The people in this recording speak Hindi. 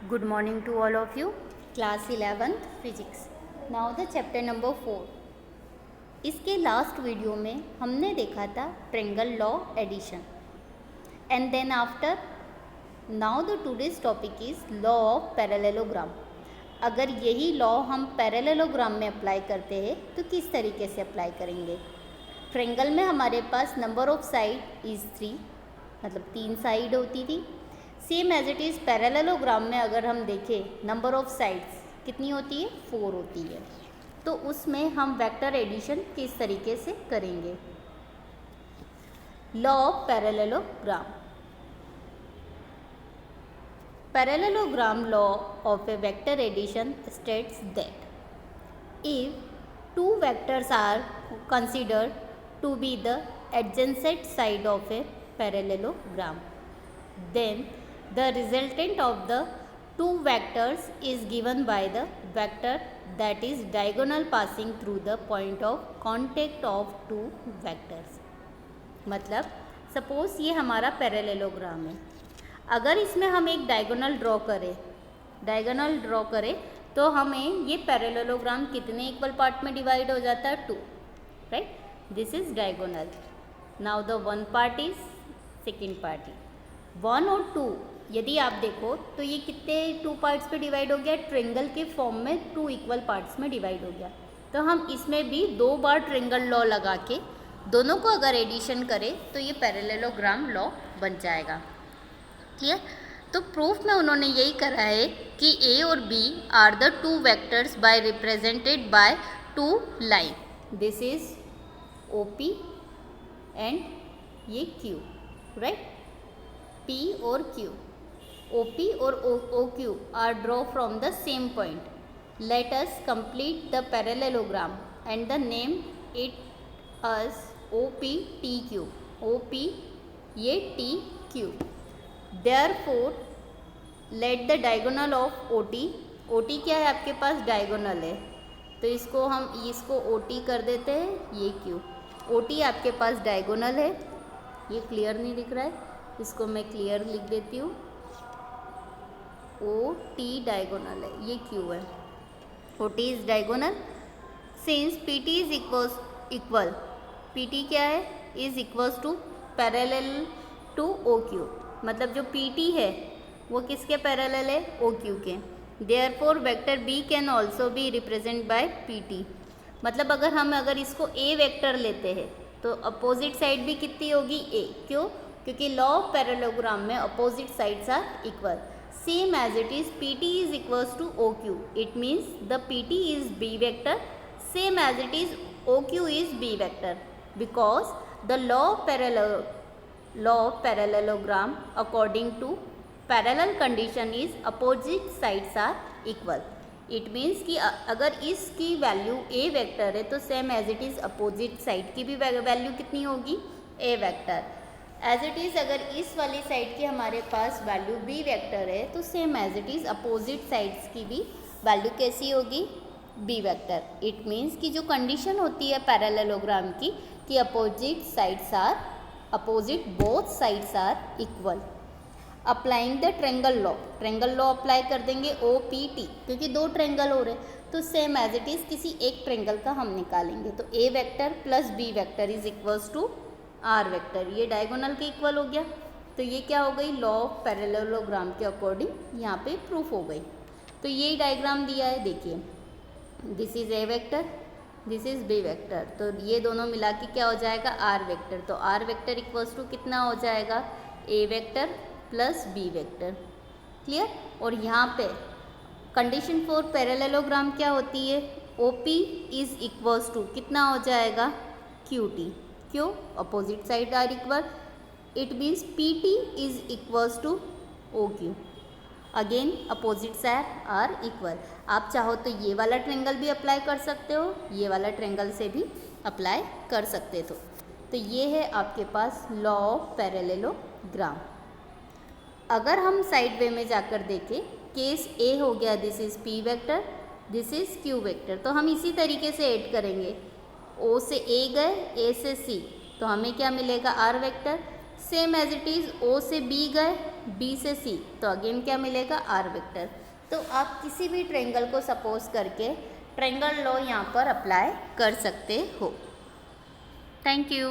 Good morning to all of you. Class 11th Physics. Now the chapter number 4. इसके लास्ट वीडियो में हमने देखा था triangle law addition and then after now the today's topic is law of parallelogram. अगर यही लॉ हम पैरेललोग्राम में अप्लाई करते हैं तो किस तरीके से अप्लाई करेंगे. ट्रायंगल में हमारे पास नंबर ऑफ साइड इज़ 3, मतलब 3 साइड होती थी. Same as it is parallelogram में अगर हम देखें नंबर ऑफ साइड्स कितनी होती है, 4 होती है. तो उसमें हम वेक्टर एडिशन किस तरीके से करेंगे. Law of parallelogram. Parallelogram law of a vector addition states that if two vectors are considered to be the adjacent side of a parallelogram, then the resultant of the two vectors is given by the vector that is diagonal passing through the point of contact of two vectors. मतलब सपोज ये हमारा पैरेललोग्राम है. अगर इसमें हम एक डायगोनल ड्रॉ करें तो हमें ये पैरेललोग्राम कितने इक्वल पार्ट में डिवाइड हो जाता है, 2, right. This is diagonal. Now the one part is second part is 1 और 2. यदि आप देखो तो ये कितने 2 पार्ट्स पे डिवाइड हो गया, ट्रायंगल के फॉर्म में 2 इक्वल पार्ट्स में डिवाइड हो गया. तो हम इसमें भी 2 बार ट्रायंगल लॉ लगा के दोनों को अगर एडिशन करें तो ये पैरेललोग्राम लॉ बन जाएगा. क्लियर. तो प्रूफ में उन्होंने यही करा है कि ए और B are the 2 vectors by represented by 2 line. This is OP and ये Q, राइट. P और Q, OP और OQ are draw from the same point. Let us complete the parallelogram and the name it as OPTQ. OP ये TQ. Therefore, let the diagonal of OT क्या है आपके पास, डायगोनल है, तो इसको OT कर देते हैं. ये Q, OT आपके पास डायगोनल है. ये क्लियर नहीं दिख रहा है, इसको मैं क्लियर लिख देती हूँ. OT डायगोनल है, ये Q है. OT is diagonal. Since PT is equal, PT क्या है, is equals to parallel to OQ. मतलब जो PT है वो किसके पैरेलल है, OQ के. Therefore vector B can also be represent by PT. मतलब अगर इसको A वेक्टर लेते हैं तो अपोजिट साइड भी कितनी होगी, A. क्यों, क्योंकि लॉ ऑफ पैरेललोग्राम में opposite sides are equal. Same as it is PT is equals to OQ. It means the PT is B vector. Same as it is OQ is B vector. Because the law of parallelogram according to parallel condition is opposite sides are equal. It means कि अगर इसकी वैल्यू A वेक्टर है तो same as it is opposite side की भी वैल्यू कितनी होगी, A vector. As it is अगर इस वाली साइड की हमारे पास वैल्यू B वेक्टर है तो same as it is opposite sides की भी वैल्यू कैसी होगी, B वेक्टर. इट मीन्स कि जो कंडीशन होती है पैरेललोग्राम की कि opposite both sides are equal. Applying the triangle law apply कर देंगे OPT, क्योंकि 2 ट्रायंगल हो रहे तो सेम एज इट इज़ किसी एक ट्रायंगल का हम निकालेंगे. तो A vector plus B vector is equals to R vector. ये डायगोनल के इक्वल हो गया. तो ये क्या हो गई, लॉ ऑफ पैरेललोग्राम के अकॉर्डिंग यहाँ पे प्रूफ हो गई. तो ये डायग्राम दिया है, देखिए. This is A vector, this is B vector. तो ये दोनों मिला के क्या हो जाएगा, R वेक्टर. तो R वेक्टर इक्वल्स टू कितना हो जाएगा, A vector plus B vector. Clear. और यहाँ पे कंडीशन फॉर पैरेललोग्राम क्या होती है, OP इज इक्वल्स टू कितना हो जाएगा, QT. क्यों, opposite side are equal. It means PT is equals to OQ. Again opposite side are equal. आप चाहो तो ये वाला ट्रायंगल भी अप्लाई कर सकते हो, ये वाला ट्रायंगल से भी अप्लाई कर सकते हो. तो ये है आपके पास लॉ ऑफ पैरेललोग्राम. अगर हम साइड वे में जाकर देखें, केस A हो गया, this is P vector, this is Q vector. तो हम इसी तरीके से ऐड करेंगे. O से A गए, A से C, तो हमें क्या मिलेगा, R vector. Same as it is O से B गए, बी से सी, तो अगेन क्या मिलेगा, आर वेक्टर। तो आप किसी भी ट्रायंगल को सपोज करके ट्रायंगल लॉ यहाँ पर अप्लाई कर सकते हो। Thank you.